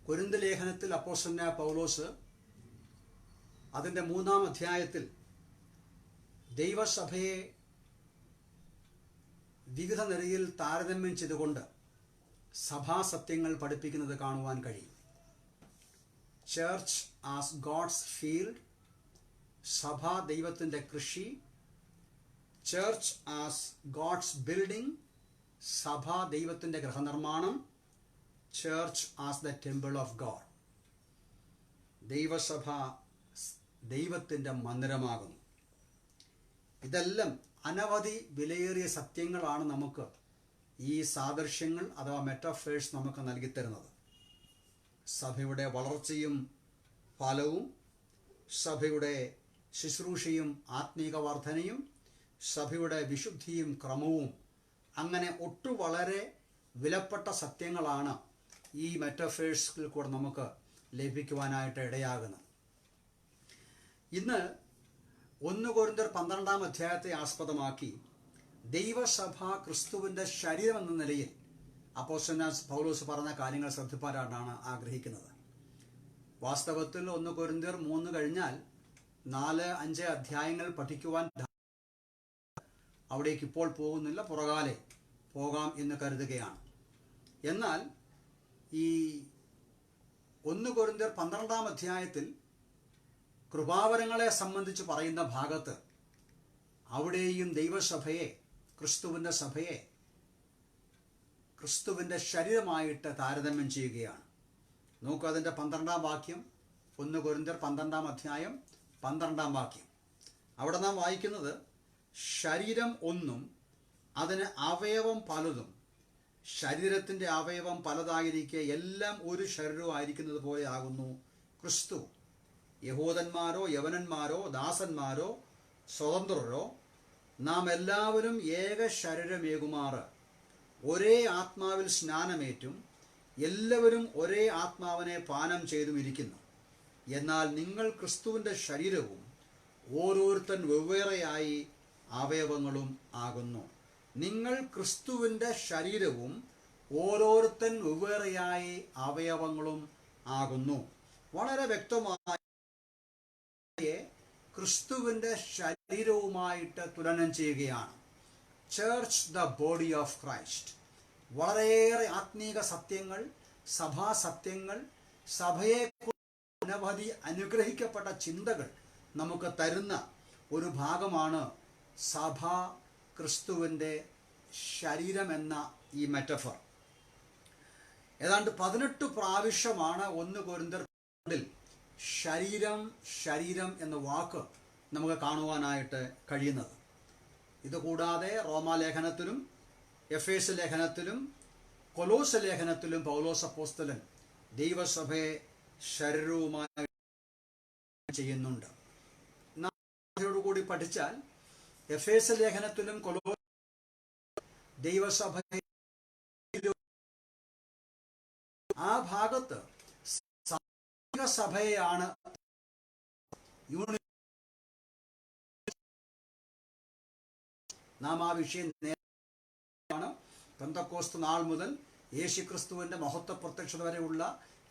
Corinth ലേഖനത്തിൽ അപ്പോസ്തലനായ പൗലോസ് അതിൻ്റെ 3-ാം അധ്യായത്തിൽ ദൈവസഭയെ വിവിധ നിലയിൽ താരതമ്യം ചെയ്തുകൊണ്ട് സഭാസത്യങ്ങൾ പഠിപ്പിക്കുന്നത് കാണുവാൻ കഴിയും. ചർച്ച് ആസ് ഗോഡ്സ് ഫീൽഡ്, സഭ ദൈവത്തിൻ്റെ കൃഷി. ചർച്ച് ആസ് ഗോഡ്സ് ബിൽഡിംഗ്, സഭ ദൈവത്തിൻ്റെ ഗൃഹനിർമ്മാണം. Church as the temple of God, ദൈവസഭ ദൈവത്തിൻ്റെ മന്ദിരമാകുന്നു. ഇതെല്ലാം അനവധി വിലയേറിയ സത്യങ്ങളാണ് നമുക്ക് ഈ സാദൃശ്യങ്ങൾ അഥവാ മെറ്റാഫേഴ്സ് നമുക്ക് നൽകിത്തരുന്നത്. സഭയുടെ വളർച്ചയും ഫലവും, സഭയുടെ ശുശ്രൂഷയും ആത്മീക വർധനയും, സഭയുടെ വിശുദ്ധിയും ക്രമവും, അങ്ങനെ വളരെ വിലപ്പെട്ട സത്യങ്ങളാണ് ഈ മെറ്റാഫേഴ്സിൽ കൂടെ നമുക്ക് ലഭിക്കുവാനായിട്ട് ഇടയാകുന്നത്. ഇന്ന് 1 കൊരിന്ത്യർ 12-ാം അധ്യായത്തെ ആസ്പദമാക്കി ദൈവസഭ ക്രിസ്തുവിൻ്റെ ശരീരം എന്ന നിലയിൽ അപ്പോസ്തലനായ പൗലോസ് പറഞ്ഞ കാര്യങ്ങൾ ശ്രദ്ധിപ്പാനാണ് ആഗ്രഹിക്കുന്നത്. വാസ്തവത്തിൽ 1 കൊരിന്ത്യർ 3 കഴിഞ്ഞാൽ 4-5 അധ്യായങ്ങൾ പഠിക്കുവാൻ അവിടേക്ക് ഇപ്പോൾ പോകുന്നില്ല, പുറകാലെ പോകാം എന്ന് കരുതുകയാണ്. എന്നാൽ ഈ 1 കൊരിന്ത്യർ 12-ാം അധ്യായത്തിൽ കൃപാവരങ്ങളെ സംബന്ധിച്ച് പറയുന്ന ഭാഗത്ത് അവിടെയും ദൈവസഭയെ, ക്രിസ്തുവിൻ്റെ സഭയെ ക്രിസ്തുവിൻ്റെ ശരീരമായിട്ട് താരതമ്യം ചെയ്യുകയാണ്. നോക്കൂ, അതിൻ്റെ 12-ാം വാക്യം, 1 കൊരിന്ത്യർ 12-ാം അധ്യായം 12-ാം വാക്യം. അവിടെ നാം വായിക്കുന്നത്, ശരീരം ഒന്നും അതിന് അവയവം പലതും, ശരീരത്തിൻ്റെ അവയവം പലതായിരിക്കെ എല്ലാം ഒരു ശരീരമായിരിക്കുന്നത് പോലെ ആകുന്നു ക്രിസ്തു. യഹൂദന്മാരോ യവനന്മാരോ ദാസന്മാരോ സ്വതന്ത്രരോ നാം എല്ലാവരും ഏക ശരീരമേകുമാറ് ഒരേ ആത്മാവിൽ സ്നാനമേറ്റും എല്ലാവരും ഒരേ ആത്മാവിനെ പാനം ചെയ്തും ഇരിക്കുന്നു. എന്നാൽ നിങ്ങൾ ക്രിസ്തുവിൻ്റെ ശരീരവും ഓരോരുത്തൻ വെവ്വേറെയായി അവയവങ്ങളും ആകുന്നു. നിങ്ങൾ ക്രിസ്തുവിൻ്റെ ശരീരവും ഓരോരുത്തൻ വെവ്വേറെയായി അവയവങ്ങളും ആകുന്നു. വളരെ വ്യക്തമായി ക്രിസ്തുവിൻ്റെ ശരീരവുമായിട്ട് തുലനം ചെയ്യുകയാണ്. Church the body of Christ. വളരെയേറെ ആത്മീക സത്യങ്ങൾ, സഭാസത്യങ്ങൾ, സഭയെ അനവധി അനുഗ്രഹിക്കപ്പെട്ട ചിന്തകൾ നമുക്ക് തരുന്ന ഒരു ഭാഗമാണ് സഭ ക്രിസ്തുവിൻ്റെ ശരീരം എന്ന ഈ മെറ്റഫർ. ഏതാണ്ട് 18 പ്രാവശ്യമാണ് 1 കൊരിന്ത്യർ ശരീരം ശരീരം എന്ന വാക്ക് നമുക്ക് കാണുവാനായിട്ട് കഴിയുന്നത്. ഇതുകൂടാതെ റോമാലേഖനത്തിലും എഫേസ് ലേഖനത്തിലും കൊലോസ് ലേഖനത്തിലും പൗലോസ് അപ്പോസ്തലൻ ദൈവസഭയെ ശരീരവുമായി ചെയ്യുന്നുണ്ട്. കൂടി പഠിച്ചാൽ എഫേസ് ലേഖനത്തിലും കൊലോസ് ദൈവസഭയെ ആ ഭാഗത്ത് സഭയെയാണ് നാം ആ വിഷയം നേരെയാണ്. പെന്തക്കോസ്ത് നാൾ മുതൽ യേശുക്രിസ്തുവിൻ്റെ മഹത്വ പ്രത്യക്ഷത വരെയുള്ള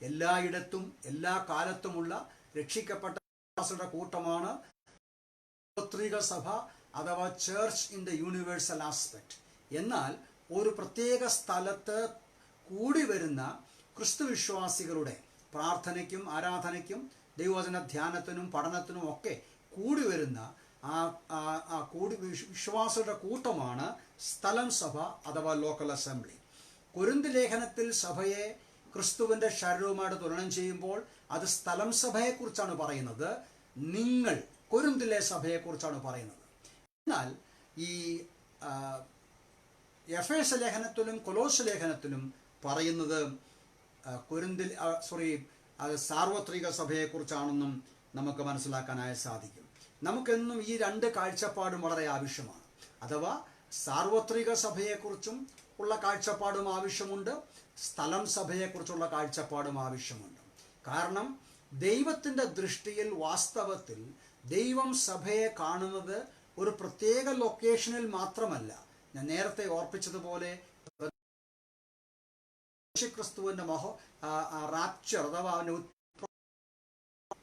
എല്ലായിടത്തും എല്ലാ കാലത്തുമുള്ള രക്ഷിക്കപ്പെട്ട കൂട്ടമാണ് സാർവത്രിക സഭ അഥവാ church in the universal aspect. എന്നാൽ ഒരു പ്രത്യേക സ്ഥലത്ത് കൂടി വരുന്ന ക്രിസ്തു വിശ്വാസികളുടെ പ്രാർത്ഥനയ്ക്കും ആരാധനയ്ക്കും ദൈവവചന ധ്യാനത്തിനും പഠനത്തിനും ഒക്കെ കൂടി വരുന്ന വിശ്വാസികളുടെ കൂട്ടമാണ് സ്ഥലം സഭ അഥവാ ലോക്കൽ അസംബ്ലി. കൊരിന്ത് ലേഖനത്തിൽ സഭയെ ക്രിസ്തുവിൻ്റെ ശരീരവുമായിട്ട് തുലനം ചെയ്യുമ്പോൾ അത് സ്ഥലം സഭയെക്കുറിച്ചാണ് പറയുന്നത്, നിങ്ങൾ കൊരിന്തിലെ സഭയെക്കുറിച്ചാണ് പറയുന്നത്. എന്നാൽ ഈ എഫേസ് ലേഖനത്തിലും കൊലോസ് ലേഖനത്തിലും പറയുന്നത് അത് സാർവത്രിക സഭയെക്കുറിച്ചാണെന്നും നമുക്ക് മനസ്സിലാക്കാനായി സാധിക്കും. നമുക്കെന്നും ഈ 2 കാഴ്ചപ്പാടും വളരെ ആവശ്യമാണ്. അഥവാ സാർവത്രിക സഭയെക്കുറിച്ചും ഉള്ള കാഴ്ചപ്പാടും ആവശ്യമുണ്ട്, സ്ഥലം സഭയെക്കുറിച്ചുള്ള കാഴ്ചപ്പാടും ആവശ്യമുണ്ട്. കാരണം ദൈവത്തിൻ്റെ ദൃഷ്ടിയിൽ വാസ്തവത്തിൽ ദൈവം സഭയെ കാണുന്നത് ഒരു പ്രത്യേക ലൊക്കേഷനിൽ മാത്രമല്ല. ഞാൻ നേരത്തെ ഓർപ്പിച്ചതുപോലെ ക്രിസ്തുവിൻ്റെ റാപ്ചർ അഥവാ അവനെ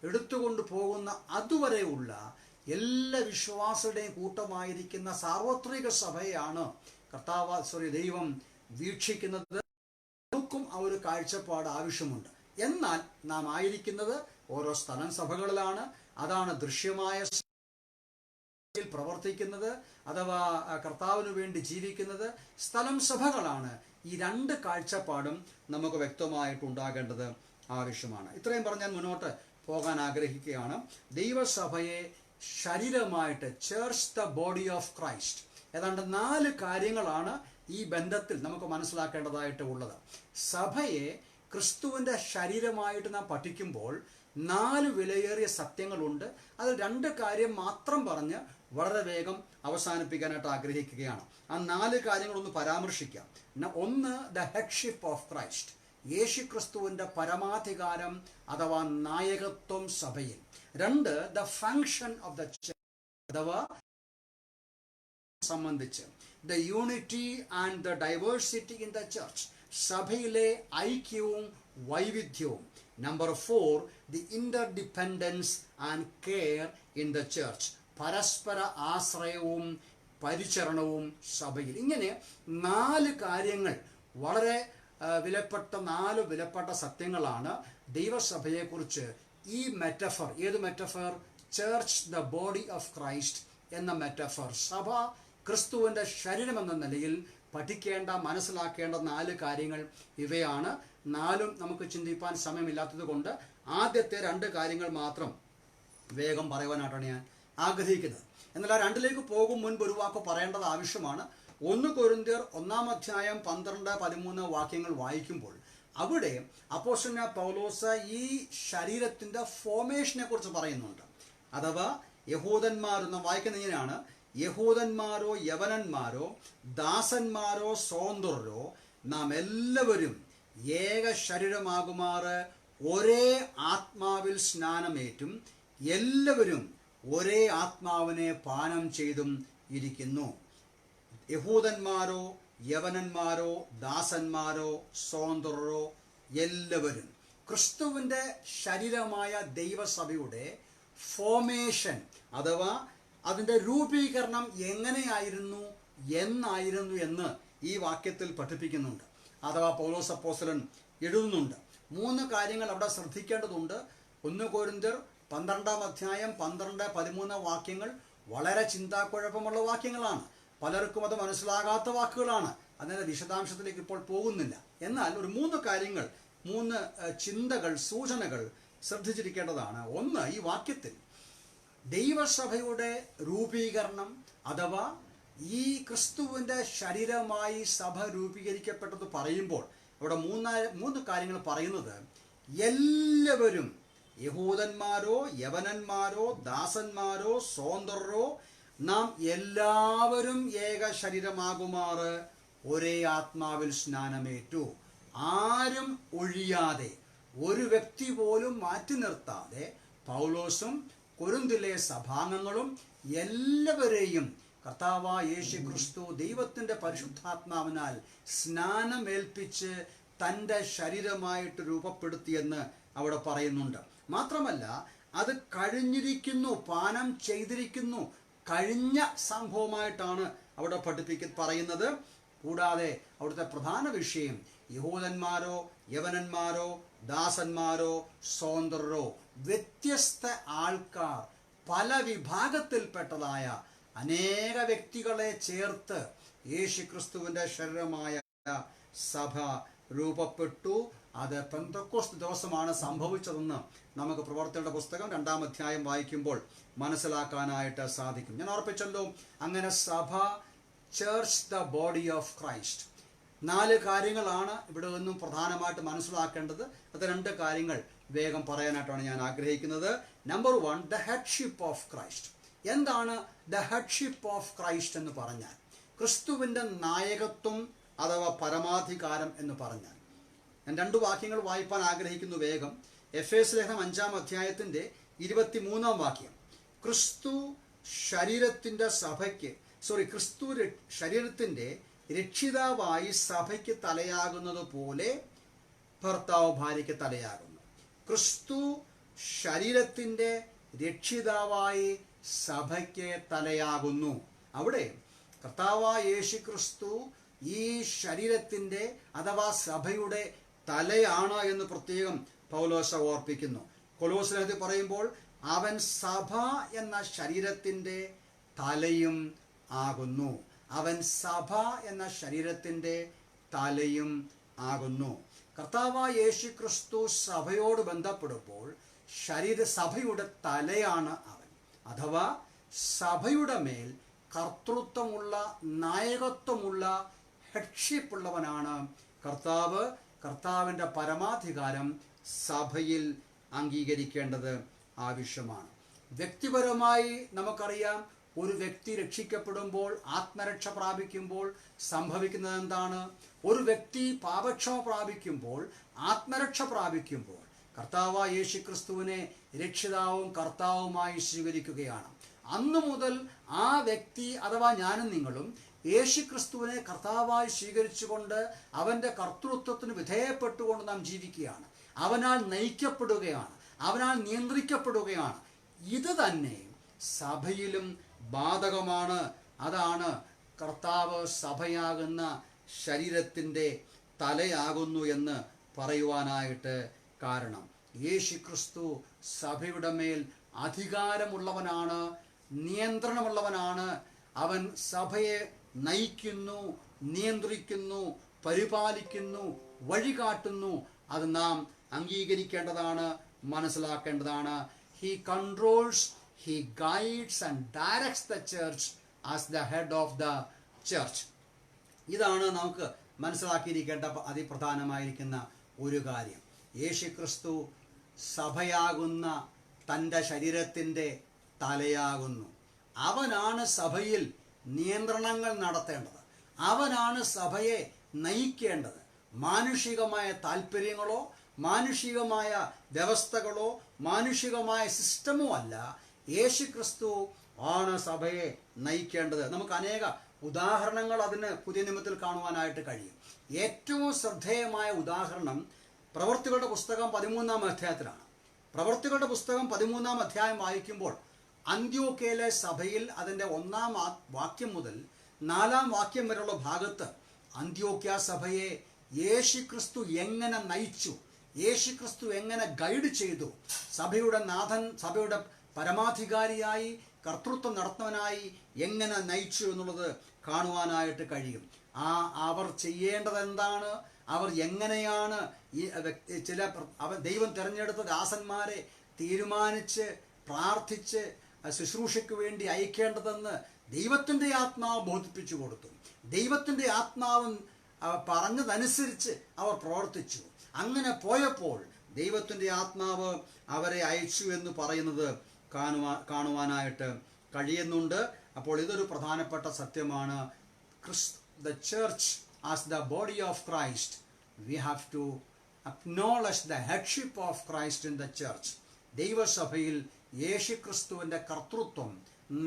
എടുത്തുകൊണ്ട് പോകുന്ന അതുവരെയുള്ള എല്ലാ വിശ്വാസികളുടെയും കൂട്ടമായിരിക്കുന്ന സാർവത്രിക സഭയാണ് ദൈവം വീക്ഷിക്കുന്നത്. നമുക്കും ആ ഒരു കാഴ്ചപ്പാട് ആവശ്യമുണ്ട്. എന്നാൽ നാം ആയിരിക്കുന്നത് ഓരോ സ്ഥലം സഭകളിലാണ്. അതാണ് ദൃശ്യമായ പ്രവർത്തിക്കുന്നത് അഥവാ കർത്താവിന് വേണ്ടി ജീവിക്കുന്നത് സ്ഥലം സഭകളാണ്. ഈ രണ്ട് കാഴ്ചപ്പാടും നമുക്ക് വ്യക്തമായിട്ടുണ്ടാകേണ്ടത് ആവശ്യമാണ്. ഇത്രയും പറഞ്ഞാൽ മുന്നോട്ട് പോകാൻ ആഗ്രഹിക്കുകയാണ്. ദൈവസഭയെ ശരീരമായിട്ട്, church the body of Christ, ഏതാണ്ട് 4 കാര്യങ്ങളാണ് ഈ ബന്ധത്തിൽ നമുക്ക് മനസ്സിലാക്കേണ്ടതായിട്ട് ഉള്ളത്. സഭയെ ക്രിസ്തുവിൻ്റെ ശരീരമായിട്ട് നാം പഠിക്കുമ്പോൾ 4 വിലയേറിയ സത്യങ്ങളുണ്ട്. അതിൽ 2 കാര്യം മാത്രം പറഞ്ഞ് വളരെ വേഗം അവസാനിപ്പിക്കാനായിട്ട് ആഗ്രഹിക്കുകയാണ്. ആ 4 കാര്യങ്ങളൊന്ന് പരാമർശിക്കാം. ഒന്ന്, ദ ഹെഡ്ഷിപ്പ് ഓഫ് ക്രൈസ്റ്റ്, യേശു ക്രിസ്തുവിൻ്റെ പരമാധികാരം അഥവാ നായകത്വം സഭയിൽ. 2, the function of the church അഥവാ സംബന്ധിച്ച് the unity and the diversity in the church, സഭയിലെ ഐക്യവും വൈവിധ്യവും. Number 4, the interdependence and care in the church, പരസ്പര ആശ്രയവും പരിചരണവും സഭയിൽ. ഇങ്ങനെ 4 കാര്യങ്ങൾ, വളരെ വിലപ്പെട്ട 4 വിലപ്പെട്ട സത്യങ്ങളാണ് ദൈവസഭയെക്കുറിച്ച് ഈ മെറ്റഫർ. ഏത് metaphor? Church the body of Christ എന്ന മെറ്റഫർ. സഭ ക്രിസ്തുവിൻ്റെ ശരീരം എന്ന നിലയിൽ പഠിക്കേണ്ട, മനസ്സിലാക്കേണ്ട 4 കാര്യങ്ങൾ ഇവയാണ്. 4ഉം നമുക്ക് ചിന്തിപ്പാൻ സമയമില്ലാത്തത് കൊണ്ട് ആദ്യത്തെ 2 കാര്യങ്ങൾ മാത്രം വേഗം പറയുവാനായിട്ടാണ് ഞാൻ ആഗ്രഹിക്കുന്നത്. എന്നാൽ ആ 2ലേക്ക് പോകും മുൻപ് ഒരു വാക്ക് പറയേണ്ടത് ആവശ്യമാണ്. 1 കൊരിന്ത്യർ 1-ാം അധ്യായം 12-13 വാക്യങ്ങൾ വായിക്കുമ്പോൾ അവിടെ അപ്പോസ്തലനായ പൗലോസ് ഈ ശരീരത്തിൻ്റെ ഫോർമേഷനെ കുറിച്ച് പറയുന്നുണ്ട്. അഥവാ യഹൂദന്മാരെന്ന് വായിക്കുന്ന ഇങ്ങനെയാണ്: യഹൂദന്മാരോ യവനന്മാരോ ദാസന്മാരോ സ്വതന്ത്രരോ നാം എല്ലാവരും ഏക ശരീരമാകുമാറ് ഒരേ ആത്മാവിൽ സ്നാനമേറ്റും എല്ലാവരും ഒരേ ആത്മാവിനെ പാനം ചെയ്തും ഇരിക്കുന്നു. യഹൂദന്മാരോ യവനന്മാരോ ദാസന്മാരോ സ്വതന്ത്രരോ എല്ലാവരും ക്രിസ്തുവിൻ്റെ ശരീരമായ ദൈവസഭയുടെ ഫോർമേഷൻ അഥവാ അതിൻ്റെ രൂപീകരണം എങ്ങനെയായിരുന്നു എന്ന് ഈ വാക്യത്തിൽ പഠിപ്പിക്കുന്നുണ്ട്. അഥവാ പൗലോസ് അപ്പോസ്തലൻ എഴുതുന്നുണ്ട്. 3 കാര്യങ്ങൾ അവിടെ ശ്രദ്ധിക്കേണ്ടതുണ്ട്. 1 കൊരിന്ത്യർ 12-ാം അധ്യായം 12-13 വാക്യങ്ങൾ വളരെ ചിന്താക്കുഴപ്പമുള്ള വാക്യങ്ങളാണ്. പലർക്കും അത് മനസ്സിലാകാത്ത വാക്കുകളാണ്. അതിൻ്റെ വിശദാംശത്തിലേക്ക് ഇപ്പോൾ പോകുന്നില്ല. എന്നാൽ ഒരു 3 കാര്യങ്ങൾ, 3 ചിന്തകൾ, സൂചനകൾ ശ്രദ്ധിച്ചിരിക്കേണ്ടതാണ്. ഒന്ന്, ഈ വാക്യത്തിൽ ദൈവസഭയുടെ രൂപീകരണം അഥവാ ഈ ക്രിസ്തുവിൻ്റെ ശരീരമായി സഭ രൂപീകരിക്കപ്പെട്ടത് പറയുമ്പോൾ അവിടെ 3 കാര്യങ്ങൾ പറയുന്നത്: എല്ലാവരും, യഹൂദന്മാരോ യവനന്മാരോ ദാസന്മാരോ സ്വതന്ത്രരോ നാം എല്ലാവരും ഏക ശരീരമാകുമാറ് ഒരേ ആത്മാവിൽ സ്നാനമേറ്റു. ആരും ഒഴിയാതെ, ഒരു വ്യക്തി പോലും മാറ്റി നിർത്താതെ പൗലോസും കൊരിന്തിലെ സഭാംഗങ്ങളും എല്ലാവരെയും കർത്താവായ യേശു ക്രിസ്തു ദൈവത്തിൻ്റെ പരിശുദ്ധാത്മാവിനാൽ സ്നാനമേൽപ്പിച്ച് തൻ്റെ ശരീരമായിട്ട് രൂപപ്പെടുത്തിയെന്ന് അവിടെ പറയുന്നുണ്ട്. മാത്രമല്ല, അത് കഴിഞ്ഞിരിക്കുന്നു, പാനം ചെയ്തിരിക്കുന്നു, കഴിഞ്ഞ സംഭവമായിട്ടാണ് അവിടെ പറയുന്നത്. കൂടാതെ അവിടുത്തെ പ്രധാന വിഷയം യഹൂദന്മാരോ യവനന്മാരോ ദാസന്മാരോ സ്വതന്ത്രരോ, വ്യത്യസ്ത ആൾക്കാർ, പല വിഭാഗത്തിൽപ്പെട്ടതായ അനേക വ്യക്തികളെ ചേർത്ത് യേശുക്രിസ്തുവിൻ്റെ ശരീരമായ സഭ രൂപപ്പെട്ടു. അത് പെന്തക്കോസ്ത് ദിവസമാണ് സംഭവിച്ചതെന്ന് നമുക്ക് പ്രവർത്തനയുടെ പുസ്തകം 2-ാം അധ്യായം വായിക്കുമ്പോൾ മനസ്സിലാക്കാനായിട്ട് സാധിക്കും. ഞാൻ ഓർപ്പിച്ചല്ലോ, അങ്ങനെ സഭ, church the body of Christ. 4 കാര്യങ്ങളാണ് ഇവിടെ നിന്നും പ്രധാനമായിട്ട് മനസ്സിലാക്കേണ്ടത്. അത് 2 കാര്യങ്ങൾ വേഗം പറയാനായിട്ടാണ് ഞാൻ ആഗ്രഹിക്കുന്നത്. Number 1, the headship of Christ. എന്താണ് ദ ഹെഡ്ഷിപ്പ് ഓഫ് ക്രൈസ്റ്റ് എന്ന് പറഞ്ഞാൽ? ക്രിസ്തുവിൻ്റെ നായകത്വം അഥവാ പരമാധികാരം എന്ന് പറഞ്ഞാൽ. ഞാൻ 2 വാക്യങ്ങൾ വായിപ്പാൻ ആഗ്രഹിക്കുന്നു വേഗം. എഫേസ്യ ലേഖനം 5-ാം അധ്യായത്തിൻ്റെ 23-ാം വാക്യം: ക്രിസ്തു ശരീരത്തിൻ്റെ രക്ഷിതാവായി സഭയ്ക്ക് തലയാകുന്നത് പോലെ ഭർത്താവ് ഭാര്യയ്ക്ക് തലയാകുന്നു. ക്രിസ്തു ശരീരത്തിൻ്റെ രക്ഷിതാവായി സഭയ്ക്ക് തലയാകുന്നു. അവിടെ കർത്താവായ യേശു ക്രിസ്തു ഈ ശരീരത്തിൻ്റെ അഥവാ സഭയുടെ തലയാണ് എന്ന് പ്രത്യേകം പൗലോസ് ഓർപ്പിക്കുന്നു. കൊലോസ്യത്തിൽ പറയുമ്പോൾ അവൻ സഭ എന്ന ശരീരത്തിൻ്റെ തലയും ആകുന്നു. അവൻ സഭ എന്ന ശരീരത്തിൻ്റെ തലയും ആകുന്നു. കർത്താവായ യേശു ക്രിസ്തു സഭയോട് ബന്ധപ്പെടുമ്പോൾ സഭയുടെ തലയാണ് അവൻ. അഥവാ സഭയുടെ മേൽ കർത്തൃത്വമുള്ള, നായകത്വമുള്ള, ഹെഡ്ഷിപ്പുള്ളവനാണ് കർത്താവ്. കർത്താവിൻ്റെ പരമാധികാരം സഭയിൽ അംഗീകരിക്കേണ്ടത് ആവശ്യമാണ്. വ്യക്തിപരമായി നമുക്കറിയാം, ഒരു വ്യക്തി രക്ഷിക്കപ്പെടുമ്പോൾ, ആത്മരക്ഷ പ്രാപിക്കുമ്പോൾ സംഭവിക്കുന്നത് എന്താണ്? ഒരു വ്യക്തി പാപക്ഷമ പ്രാപിക്കുമ്പോൾ, ആത്മരക്ഷ പ്രാപിക്കുമ്പോൾ കർത്താവായ യേശു ക്രിസ്തുവിനെ രക്ഷിതാവും കർത്താവുമായി സ്വീകരിക്കുകയാണ്. അന്നു മുതൽ ആ വ്യക്തി അഥവാ ഞാനും നിങ്ങളും യേശു ക്രിസ്തുവിനെ കർത്താവായി സ്വീകരിച്ചുകൊണ്ട് അവൻ്റെ കർത്തൃത്വത്തിന് വിധേയപ്പെട്ടുകൊണ്ട് നാം ജീവിക്കുകയാണ്. അവനാൽ നയിക്കപ്പെടുകയാണ്, അവനാൽ നിയന്ത്രിക്കപ്പെടുകയാണ്. ഇത് തന്നെ സഭയിലും ബാധകമാണ്. അതാണ് കർത്താവ് സഭയാകുന്ന ശരീരത്തിൻ്റെ തലയാകുന്നു എന്ന് പറയുവാനായിട്ട് കാരണം. യേശു ക്രിസ്തു സഭയുടെ മേൽ അധികാരമുള്ളവനാണ്, നിയന്ത്രണമുള്ളവനാണ്. അവൻ സഭയെ നയിക്കുന്നു, നിയന്ത്രിക്കുന്നു, പരിപാലിക്കുന്നു, വഴികാട്ടുന്നു. അത് നാം അംഗീകരിക്കേണ്ടതാണ്, മനസ്സിലാക്കേണ്ടതാണ്. He controls, he guides and directs the church as the head of the church. ഇതാണ് നമുക്ക് മനസ്സിലാക്കിയിരിക്കേണ്ട അതിപ്രധാനമായിരിക്കുന്ന ഒരു കാര്യം. യേശു ക്രിസ്തു സഭയാകുന്ന തൻ്റെ ശരീരത്തിൻ്റെ തലയാകുന്നു. അവനാണ് സഭയിൽ നിയന്ത്രണങ്ങൾ നടത്തേണ്ടത്. അവനാണ് സഭയെ നയിക്കേണ്ടത്. മാനുഷികമായ താല്പര്യങ്ങളോ മാനുഷികമായ വ്യവസ്ഥകളോ മാനുഷികമായ സിസ്റ്റമോ അല്ല. യേശു ക്രിസ്തു ആണ് സഭയെ നയിക്കേണ്ടത്. നമുക്ക് അനേക ഉദാഹരണങ്ങൾ അതിന് പുതിയ നിയമത്തിൽ കാണുവാനായിട്ട് കഴിയും. ഏറ്റവും ശ്രദ്ധേയമായ ഉദാഹരണം പ്രവൃത്തികളുടെ പുസ്തകം 13-ാം അധ്യായത്തിലാണ്. പ്രവൃത്തികളുടെ പുസ്തകം 13-ാം അധ്യായം വായിക്കുമ്പോൾ അന്ത്യോക്യയിലെ സഭയിൽ അതിൻ്റെ 1-ാം വാക്യം മുതൽ 4-ാം വാക്യം വരെയുള്ള ഭാഗത്ത് അന്ത്യോക്യ സഭയെ യേശുക്രിസ്തു എങ്ങനെ നയിച്ചു, യേശുക്രിസ്തു എങ്ങനെ ഗൈഡ് ചെയ്തു, സഭയുടെ നാഥൻ, സഭയുടെ പരമാധികാരിയായി കർത്തൃത്വം നടത്തുന്നവനായി എങ്ങനെ നയിച്ചു എന്നുള്ളത് കാണുവാനായിട്ട് കഴിയും. അവർ ചെയ്യേണ്ടത് എന്താണ്, അവർ എങ്ങനെയാണ് ദൈവം തിരഞ്ഞെടുത്ത ദാസന്മാരെ തീരുമാനിച്ച് പ്രാർത്ഥിച്ച് ശുശ്രൂഷയ്ക്ക് വേണ്ടി അയക്കേണ്ടതെന്ന് ദൈവത്തിൻ്റെ ആത്മാവ് ബോധിപ്പിച്ചു കൊടുത്തു. ദൈവത്തിൻ്റെ ആത്മാവ് പറഞ്ഞതനുസരിച്ച് അവർ പ്രവർത്തിച്ചു. അങ്ങനെ പോയപ്പോൾ ദൈവത്തിൻ്റെ ആത്മാവ് അവരെ അയച്ചു എന്ന് പറയുന്നത് കാണുവാനായിട്ട് കഴിയുന്നുണ്ട്. അപ്പോൾ ഇതൊരു പ്രധാനപ്പെട്ട സത്യമാണ്. the church as the body of Christ, we have to acknowledge the headship of Christ in the church. ദൈവസഭയിൽ യേശുക്രിസ്തുവിൻ്റെ കർത്തൃത്വം,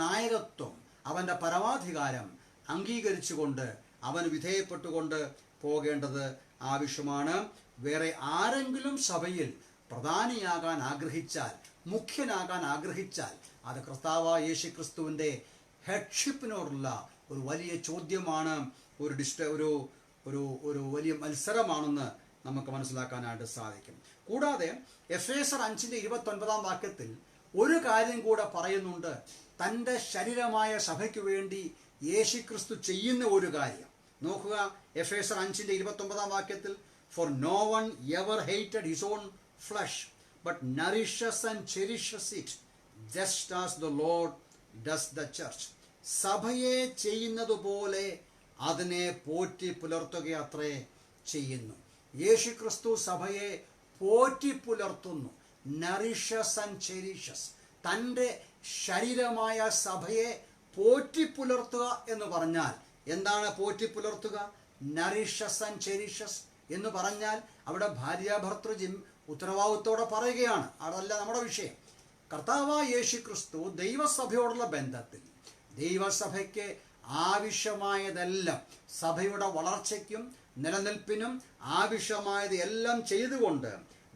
നായകത്വം, അവൻ്റെ പരമാധികാരം അംഗീകരിച്ചുകൊണ്ട് അവന് വിധേയപ്പെട്ടുകൊണ്ട് പോകേണ്ടത് ആവശ്യമാണ്. വേറെ ആരെങ്കിലും സഭയിൽ പ്രധാനിയാകാൻ ആഗ്രഹിച്ചാൽ, മുഖ്യനാകാൻ ആഗ്രഹിച്ചാൽ, അത് കർത്താവായ യേശുക്രിസ്തുവിൻ്റെ ഹെഡ്ഷിപ്പിനോടുള്ള ഒരു വലിയ ചോദ്യമാണ്, ഒരു വലിയ മത്സരമാണെന്ന് നമുക്ക് മനസ്സിലാക്കാനായിട്ട് സാധിക്കും. കൂടാതെ എഫേസർ 5:29 വാക്യത്തിൽ ഒരു കാര്യം കൂടെ പറയുന്നുണ്ട്. തൻ്റെ ശരീരമായ സഭയ്ക്ക് വേണ്ടി യേശുക്രിസ്തു ചെയ്യുന്ന ഒരു കാര്യം നോക്കുക. എഫേസർ 5:29 വാക്യത്തിൽ, for no one ever hated his own flesh but nourishes and cherishes it just as the Lord does the church. സഭയെ ചെയ്യുന്നതുപോലെ അതിനെ പോറ്റി പുലർത്തുകയത്രേ ചെയ്യുന്നു. യേശുക്രിസ്തു സഭയെ പോറ്റി പുലർത്തുന്നു. Nourishes and cherishes. തൻ്റെ ശരീരമായ സഭയെ പോറ്റി പുലർത്തുക എന്ന് പറഞ്ഞാൽ എന്താണ് പോറ്റി പുലർത്തുക? നറിഷസ് ആൻഡ് ചെരിഷസ് എന്ന് പറഞ്ഞാൽ അവിടെ ഭാര്യാഭർത്തൃ ഉത്തരവാദിത്തോടെ പറയുകയാണ്. അതല്ല നമ്മുടെ വിഷയം. കർത്താവായ യേശുക്രിസ്തു ദൈവസഭയോടുള്ള ബന്ധത്തിൽ ദൈവസഭയ്ക്ക് ആവശ്യമായതെല്ലാം, സഭയുടെ വളർച്ചയ്ക്കും നിലനിൽപ്പിനും ആവശ്യമായത് എല്ലാം ചെയ്തുകൊണ്ട്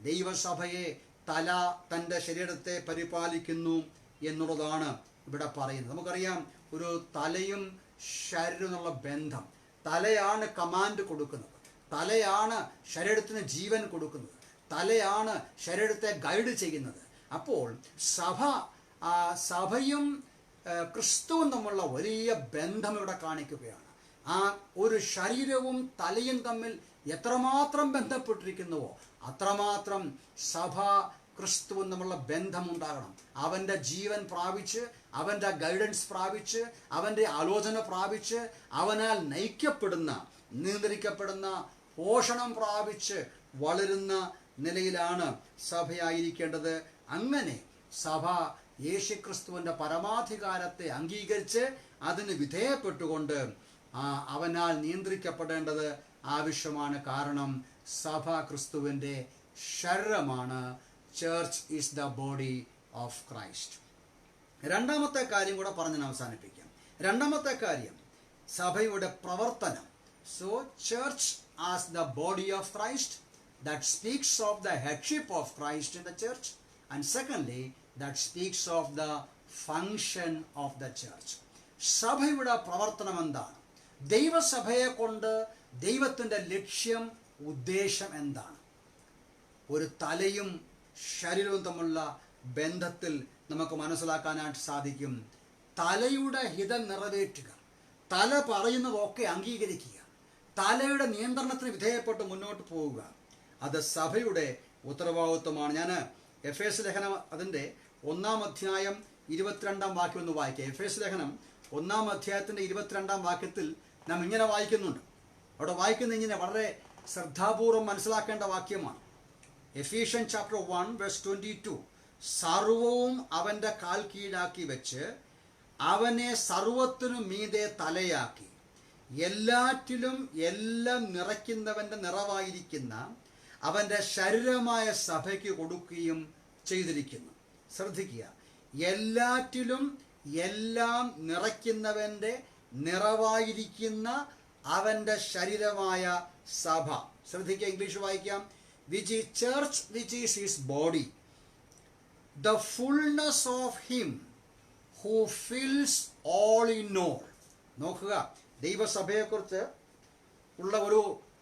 ദൈവസഭയെ തല തൻ്റെ ശരീരത്തെ പരിപാലിക്കുന്നു എന്നുള്ളതാണ് ഇവിടെ പറയുന്നത്. നമുക്കറിയാം, ഒരു തലയും ശരീരവും എന്നുള്ള ബന്ധം. തലയാണ് കമാൻഡ് കൊടുക്കുന്നത്, തലയാണ് ശരീരത്തിന് ജീവൻ കൊടുക്കുന്നത്, തലയാണ് ശരീരത്തെ ഗൈഡ് ചെയ്യുന്നത്. അപ്പോൾ സഭയും ക്രിസ്തുവും തമ്മിലുള്ള വലിയ ബന്ധം ഇവിടെ കാണിക്കുകയാണ്. ആ ഒരു ശരീരവും തലയും തമ്മിൽ എത്രമാത്രം ബന്ധപ്പെട്ടിരിക്കുന്നുവോ അത്രമാത്രം സഭ ക്രിസ്തുവും തമ്മിലുള്ള ബന്ധമുണ്ടാകണം. അവൻ്റെ ജീവൻ പ്രാപിച്ച്, അവൻ്റെ ഗൈഡൻസ് പ്രാപിച്ച്, അവൻ്റെ ആലോചന പ്രാപിച്ച്, അവനാൽ നയിക്കപ്പെടുന്ന, നിയന്ത്രിക്കപ്പെടുന്ന, പോഷണം പ്രാപിച്ച് വളരുന്ന നിലയിലാണ് സഭയായിരിക്കേണ്ടത്. അങ്ങനെ സഭ യേശുക്രിസ്തുവിൻ്റെ പരമാധികാരത്തെ അംഗീകരിച്ച് അതിന് വിധേയപ്പെട്ടുകൊണ്ട് അവനാൽ നിയന്ത്രിക്കപ്പെടേണ്ടത് ആവശ്യമാണ്. കാരണം സഭ ക്രിസ്തുവിൻ്റെ ശരീരമാണ്. Church is the body of Christ. രണ്ടാമത്തെ കാര്യം കൂടെ പറഞ്ഞ് അവസാനിപ്പിക്കാം. രണ്ടാമത്തെ കാര്യം സഭയുടെ പ്രവർത്തനം. So church as the body of Christ, that speaks of the headship of Christ in the church, and secondly that speaks of the function of the church. സഭയുടെ പ്രവർത്തനം എന്താണ്? ദൈവസഭയെ കൊണ്ട് ദൈവത്തിൻ്റെ ലക്ഷ്യം, ഉദ്ദേശം എന്താണ്? ഒരു തലയും ശരീരവും തമ്മിലുള്ള ബന്ധത്തിൽ നമുക്ക് മനസ്സിലാക്കാനായിട്ട് സാധിക്കും. തലയുടെ ഹിതം നിറവേറ്റുക, തല പറയുന്നതൊക്കെ അംഗീകരിക്കുക, തലയുടെ നിയന്ത്രണത്തിന് വിധേയപ്പെട്ട് മുന്നോട്ട് പോവുക, അത് സഭയുടെ ഉത്തരവാദിത്വമാണ്. ഞാൻ എഫേസ് ലേഖനം അതിൻ്റെ 1-ാം അധ്യായം 22-ാം വാക്യം ഒന്ന് വായിക്കാം. എഫേസ് ലേഖനം 1-ാം അധ്യായത്തിൻ്റെ 22-ാം വാക്യത്തിൽ നാം ഇങ്ങനെ വായിക്കുന്നുണ്ട്. അവിടെ വായിക്കുന്ന ഇങ്ങനെ വളരെ ശ്രദ്ധാപൂർവം മനസ്സിലാക്കേണ്ട വാക്യമാണ്. എഫീഷ്യൻ ചാപ്റ്റർ 1 വേഴ്സ് 22, സർവവും അവൻ്റെ കാൽ കീഴാക്കി വെച്ച് അവനെ സർവത്തിനും മീതെ തലയാക്കി എല്ലാറ്റിലും എല്ലാം നിറയ്ക്കുന്നവൻ്റെ നിറവായിരിക്കുന്ന അവൻ്റെ ശരീരമായ സഭയ്ക്ക് കൊടുക്കുകയും ചെയ്തിരിക്കുന്നു. ശ്രദ്ധിക്കുക, എല്ലാറ്റിലും എല്ലാം നിറയ്ക്കുന്നവൻ്റെ നിറവായിരിക്കുന്ന അവൻ്റെ ശരീരമായ സഭ. ശ്രദ്ധിക്കുക, ഇംഗ്ലീഷ് വായിക്കാം. Which is church which is his body, the fullness of him who fils all in all. നോക്കുക, ദൈവസഭയെക്കുറിച്ച് ഉള്ള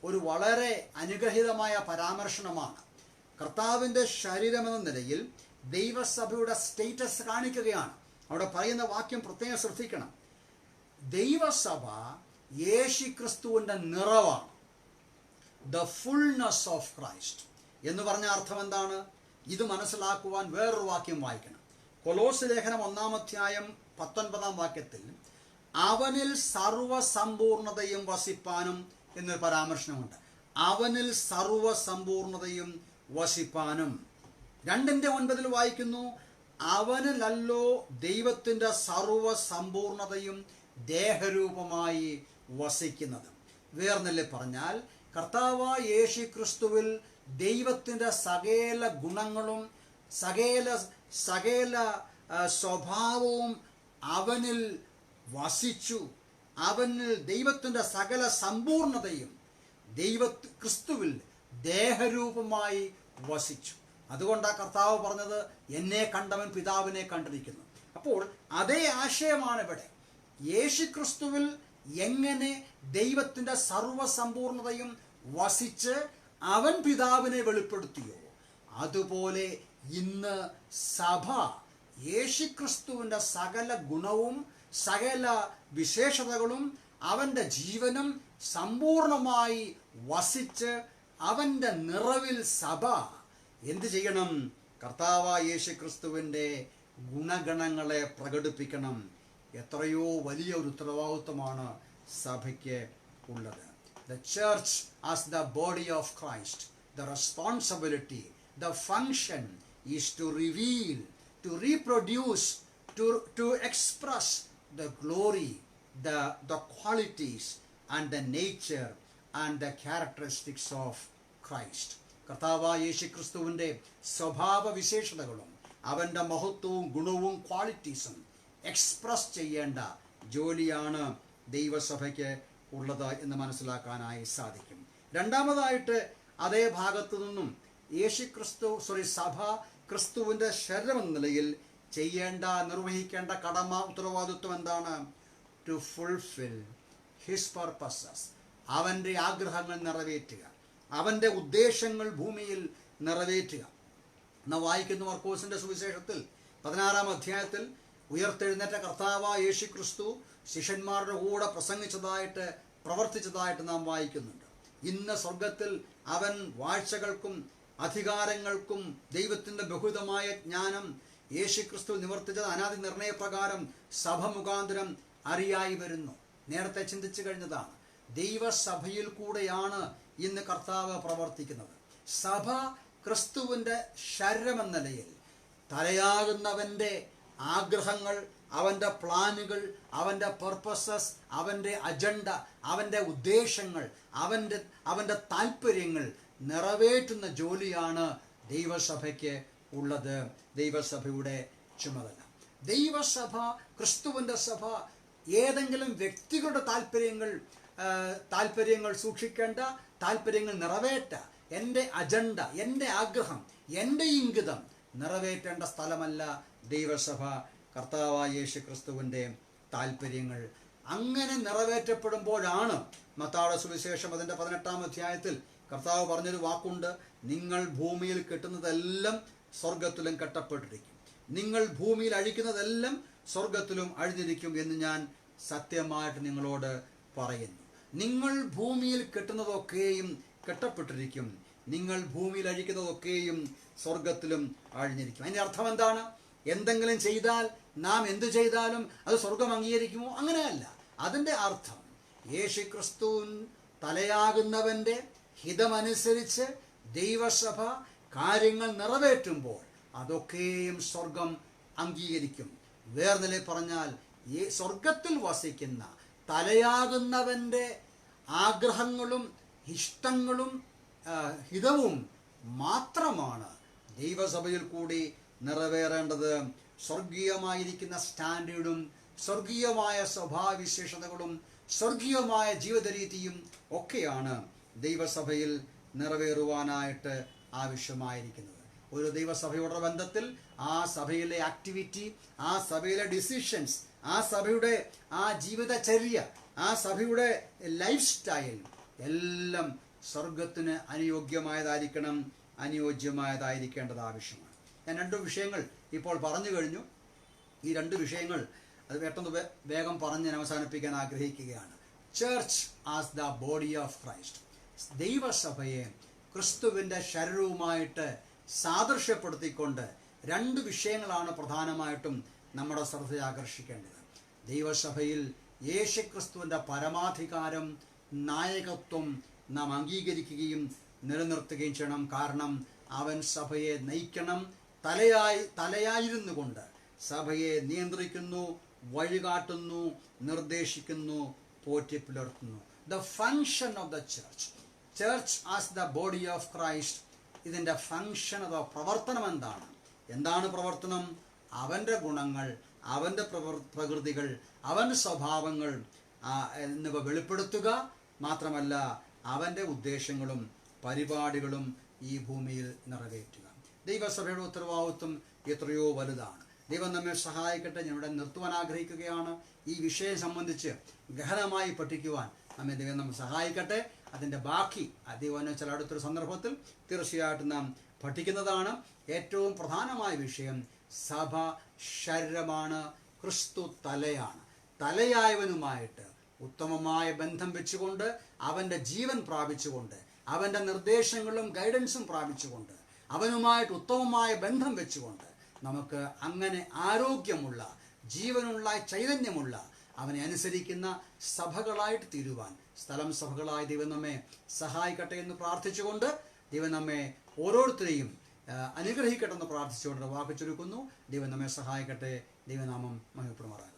ഒരു വളരെ അനുഗ്രഹീതമായ പരാമർശനമാണ്. കർത്താവിൻ്റെ ശരീരമെന്ന നിലയിൽ ദൈവസഭയുടെ സ്റ്റേറ്റസ് കാണിക്കുകയാണ്. അവിടെ പറയുന്ന വാക്യം പ്രത്യേകം ശ്രദ്ധിക്കണം. ദൈവസഭ യേശുക്രിസ്തുവിൻ്റെ നിറവാണ്. ദ ഫുൾനെസ് ഓഫ് ക്രൈസ്റ്റ് എന്ന് പറഞ്ഞ അർത്ഥം എന്താണ്? ഇത് മനസ്സിലാക്കുവാൻ വേറൊരു വാക്യം വായിക്കണം. കൊലോസ് ലേഖനം 1-ാം അധ്യായം 19-ാം വാക്യത്തിൽ അവനിൽ സർവസമ്പൂർണതയും വസിപ്പാനും എന്നൊരു പരാമർശനമുണ്ട്. അവനിൽ സർവസമ്പൂർണതയും വസിപ്പാനും. 2:9 വായിക്കുന്നു, അവനിലല്ലോ ദൈവത്തിൻ്റെ സർവസമ്പൂർണതയും ദേഹരൂപമായി വസിക്കുന്നത്. വേർന്നല്ലേ പറഞ്ഞാൽ, കർത്താവായ യേശു ക്രിസ്തുവിൽ ദൈവത്തിൻ്റെ സകല ഗുണങ്ങളും സകല സ്വഭാവവും അവനിൽ വസിച്ചു. അവനിൽ ദൈവത്തിൻ്റെ സകല സമ്പൂർണതയും ക്രിസ്തുവിൽ ദേഹരൂപമായി വസിച്ചു. അതുകൊണ്ടാണ് കർത്താവ് പറഞ്ഞത്, എന്നെ കണ്ടവൻ പിതാവിനെ കണ്ടിരിക്കുന്നു. അപ്പോൾ അതേ ആശയമാണ് ഇവിടെ. യേശു ക്രിസ്തുവിൽ എങ്ങനെ ദൈവത്തിൻ്റെ സർവസമ്പൂർണതയും വസിച്ച് അവൻ പിതാവിനെ വെളിപ്പെടുത്തിയോ, അതുപോലെ ഇന്ന് സഭ യേശുക്രിസ്തുവിൻ്റെ സകല ഗുണവും സകല വിശേഷതകളും അവൻ്റെ ജീവനും സമ്പൂർണമായി വസിച്ച് അവൻ്റെ നിറവിൽ സഭ എന്ത് ചെയ്യണം? കർത്താവായ യേശുക്രിസ്തുവിൻ്റെ ഗുണഗണങ്ങളെ പ്രകടിപ്പിക്കണം. എത്രയോ വലിയ ഒരു ഉത്തരവാദിത്വമാണ് സഭയ്ക്ക് ഉള്ളത്. The church as the body of Christ, the responsibility, the function is to reveal, to reproduce, to express the glory, the qualities and the nature and the characteristics of Christ. കർത്താവായ യേശുക്രിസ്തുവിൻ്റെ സ്വഭാവ വിശേഷതകളും അവൻ്റെ മഹത്വവും ഗുണവും ക്വാളിറ്റീസും എക്സ്പ്രസ് ചെയ്യേണ്ട ജോലിയാണ് ദൈവസഭയ്ക്ക് ഉള്ളത് എന്ന് മനസ്സിലാക്കാനായി സാധിക്കും. രണ്ടാമതായിട്ട് അതേ ഭാഗത്തു നിന്നും സഭ ക്രിസ്തുവിൻ്റെ ശരീരമെന്ന നിലയിൽ ചെയ്യേണ്ട, നിർവഹിക്കേണ്ട കടമ, ഉത്തരവാദിത്വം എന്താണ്? To fulfil his purposes. അവൻ്റെ ആഗ്രഹങ്ങൾ നിറവേറ്റുക, അവൻ്റെ ഉദ്ദേശങ്ങൾ ഭൂമിയിൽ നിറവേറ്റുക. നാം വായിക്കുന്ന മർക്കോസിൻ്റെ സുവിശേഷത്തിൽ 16-ാം അധ്യായത്തിൽ ഉയർത്തെഴുന്നേറ്റ കർത്താവായ യേശു ക്രിസ്തു ശിഷ്യന്മാരുടെ കൂടെ പ്രസംഗിച്ചതായിട്ട്, പ്രവർത്തിച്ചതായിട്ട് നാം വായിക്കുന്നുണ്ട്. ഇന്ന് സ്വർഗത്തിൽ അവൻ വാഴ്ചകൾക്കും അധികാരങ്ങൾക്കും ദൈവത്തിൻ്റെ ബഹുവിധമായ ജ്ഞാനം യേശു ക്രിസ്തു നിവർത്തിച്ച അനാദി നിർണയപ്രകാരം സഭ മുഖാന്തരം അറിയായി വരുന്നു. നേരത്തെ ചിന്തിച്ചു കഴിഞ്ഞതാണ്. ദൈവസഭയിൽ കൂടെയാണ് ഇന്ന് കർത്താവ് പ്രവർത്തിക്കുന്നത്. സഭ ക്രിസ്തുവിൻ്റെ ശരീരമെന്ന നിലയിൽ തലയാകുന്നവൻ്റെ ആഗ്രഹങ്ങൾ, അവൻ്റെ പ്ലാനുകൾ, അവൻ്റെ പർപ്പസസ്, അവൻ്റെ അജണ്ട, അവൻ്റെ ഉദ്ദേശങ്ങൾ, അവൻ്റെ താല്പര്യങ്ങൾ നിറവേറ്റുന്ന ജോലിയാണ് ദൈവസഭയ്ക്ക് ഉള്ളത്. ദൈവസഭയുടെ ചുമതല. ദൈവസഭ, ക്രിസ്തുവിൻ്റെ സഭ ഏതെങ്കിലും വ്യക്തികളുടെ താല്പര്യങ്ങൾ സൂക്ഷിക്കേണ്ട, താല്പര്യങ്ങൾ നിറവേറ്റ, എൻ്റെ അജണ്ട, എൻ്റെ ആഗ്രഹം, എൻ്റെ ഇംഗിതം നിറവേറ്റേണ്ട സ്ഥലമല്ല ദൈവസഭ. കർത്താവായ യേശു ക്രിസ്തുവിൻ്റെ താല്പര്യങ്ങൾ അങ്ങനെ നിറവേറ്റപ്പെടുമ്പോഴാണ് മത്തായിയുടെ സുവിശേഷം അതിൻ്റെ 18-ാം അധ്യായത്തിൽ കർത്താവ് പറഞ്ഞൊരു വാക്കുണ്ട്: നിങ്ങൾ ഭൂമിയിൽ കെട്ടുന്നതെല്ലാം സ്വർഗത്തിലും കെട്ടപ്പെട്ടിരിക്കും, നിങ്ങൾ ഭൂമിയിൽ അഴിക്കുന്നതെല്ലാം സ്വർഗത്തിലും അഴിഞ്ഞിരിക്കും എന്ന് ഞാൻ സത്യമായിട്ട് നിങ്ങളോട് പറയുന്നു. നിങ്ങൾ ഭൂമിയിൽ കെട്ടുന്നതൊക്കെയും കെട്ടപ്പെട്ടിരിക്കും, നിങ്ങൾ ഭൂമിയിൽ അഴിക്കുന്നതൊക്കെയും സ്വർഗത്തിലും അഴിഞ്ഞിരിക്കും. അതിൻ്റെ അർത്ഥം എന്താണ്? എന്തെങ്കിലും ചെയ്താൽ, നാം എന്തു ചെയ്താലും അത് സ്വർഗം അംഗീകരിക്കുമോ? അങ്ങനെയല്ല. അതിൻ്റെ അർത്ഥം യേശു ക്രിസ്തുവിൻ തലയാകുന്നവൻ്റെ ഹിതമനുസരിച്ച് ദൈവസഭ കാര്യങ്ങൾ നിറവേറ്റുമ്പോൾ അതൊക്കെയും സ്വർഗം അംഗീകരിക്കും. വേർനില പറഞ്ഞാൽ സ്വർഗത്തിൽ വസിക്കുന്ന തലയാകുന്നവൻ്റെ ആഗ്രഹങ്ങളും ഇഷ്ടങ്ങളും ഹിതവും മാത്രമാണ് ദൈവസഭയിൽ കൂടി നിറവേറേണ്ടത്. സ്വർഗീയമായിരിക്കുന്ന സ്റ്റാൻഡേർഡും സ്വർഗീയമായ സ്വഭാവവിശേഷതകളും സ്വർഗീയമായ ജീവിത രീതിയും ഒക്കെയാണ് ദൈവസഭയിൽ നിറവേറുവാനായിട്ട് ആവശ്യമായിരിക്കുന്നത്. ഒരു ദൈവസഭയുടെ ബന്ധത്തിൽ ആ സഭയിലെ ആക്ടിവിറ്റി, ആ സഭയിലെ ഡിസിഷൻസ്, ആ സഭയുടെ ആ ജീവിതചര്യ, ആ സഭയുടെ ലൈഫ് സ്റ്റൈൽ എല്ലാം സ്വർഗത്തിന് അനുയോജ്യമായതായിരിക്കണം, അനുയോജ്യമായതായിരിക്കേണ്ടത് ആവശ്യമാണ്. ഞാൻ 2 വിഷയങ്ങൾ ഇപ്പോൾ പറഞ്ഞു കഴിഞ്ഞു. ഈ 2 വിഷയങ്ങൾ അത് പെട്ടെന്ന് വേഗം പറഞ്ഞ് ഞാൻ അവസാനിപ്പിക്കാൻ ആഗ്രഹിക്കുകയാണ്. Church as the body of Christ. ദൈവസഭയെ ക്രിസ്തുവിൻ്റെ ശരീരവുമായിട്ട് സാദൃശ്യപ്പെടുത്തിക്കൊണ്ട് 2 വിഷയങ്ങളാണ് പ്രധാനമായിട്ടും നമ്മുടെ ശ്രദ്ധ ആകർഷിക്കേണ്ടത്. ദൈവസഭയിൽ യേശു ക്രിസ്തുവിൻ്റെ പരമാധികാരം, നായകത്വം നാം അംഗീകരിക്കുകയും നിലനിർത്തുകയും ചെയ്യണം. കാരണം അവൻ സഭയെ നയിക്കണം, തലയായിരുന്നു കൊണ്ട് സഭയെ നിയന്ത്രിക്കുന്നു, വഴികാട്ടുന്നു, നിർദ്ദേശിക്കുന്നു, പോറ്റി പുലർത്തുന്നു. The function of the church as the body of Christ. ഇതിൻ്റെ ഫങ്ഷൻ അഥവാ പ്രവർത്തനം എന്താണ് പ്രവർത്തനം? അവൻ്റെ ഗുണങ്ങൾ, അവൻ്റെ പ്രകൃതികൾ, അവൻ്റെ സ്വഭാവങ്ങൾ എന്നിവ വെളിപ്പെടുത്തുക മാത്രമല്ല അവൻ്റെ ഉദ്ദേശങ്ങളും പരിപാടികളും ഈ ഭൂമിയിൽ നിറവേറ്റുക. ദൈവസഭയുടെ ഉത്തരവാദിത്വം എത്രയോ വലുതാണ്. ദൈവം നമ്മെ സഹായിക്കട്ടെ. ഞാനിവിടെ നിർത്തുവാൻ ആഗ്രഹിക്കുകയാണ്. ഈ വിഷയം സംബന്ധിച്ച് ഗഹനമായി പഠിക്കുവാൻ ദൈവം സഹായിക്കട്ടെ. അതിൻ്റെ ബാക്കി ദൈവം വെച്ചാൽ അടുത്തൊരു സന്ദർഭത്തിൽ തീർച്ചയായിട്ടും നാം പഠിക്കുന്നതാണ്. ഏറ്റവും പ്രധാനമായ വിഷയം സഭ ശരീരമാണ്, ക്രിസ്തു തലയാണ്. തലയായവനുമായിട്ട് ഉത്തമമായ ബന്ധം വെച്ചുകൊണ്ട്, അവൻ്റെ ജീവൻ പ്രാപിച്ചുകൊണ്ട്, അവൻ്റെ നിർദ്ദേശങ്ങളും ഗൈഡൻസും പ്രാപിച്ചുകൊണ്ട്, അവനുമായിട്ട് ഉത്തമമായ ബന്ധം വെച്ചുകൊണ്ട് നമുക്ക് അങ്ങനെ ആരോഗ്യമുള്ള, ജീവനുള്ള, ചൈതന്യമുള്ള, അവനെ അനുസരിക്കുന്ന സഭകളായിട്ട് തീരുവാൻ സ്ഥലം സഭകളായി ദൈവം നമ്മെ സഹായിക്കട്ടെ എന്ന് പ്രാർത്ഥിച്ചുകൊണ്ട്, ദൈവം നമ്മെ ഓരോരുത്തരെയും അനുഗ്രഹിക്കട്ടെ എന്ന് പ്രാർത്ഥിച്ചുകൊണ്ട് വാക്ക് ചുരുക്കുന്നു. ദൈവം നമ്മെ സഹായിക്കട്ടെ. ദൈവനാമം മഹിമപ്പെടുമാറാകട്ടെ.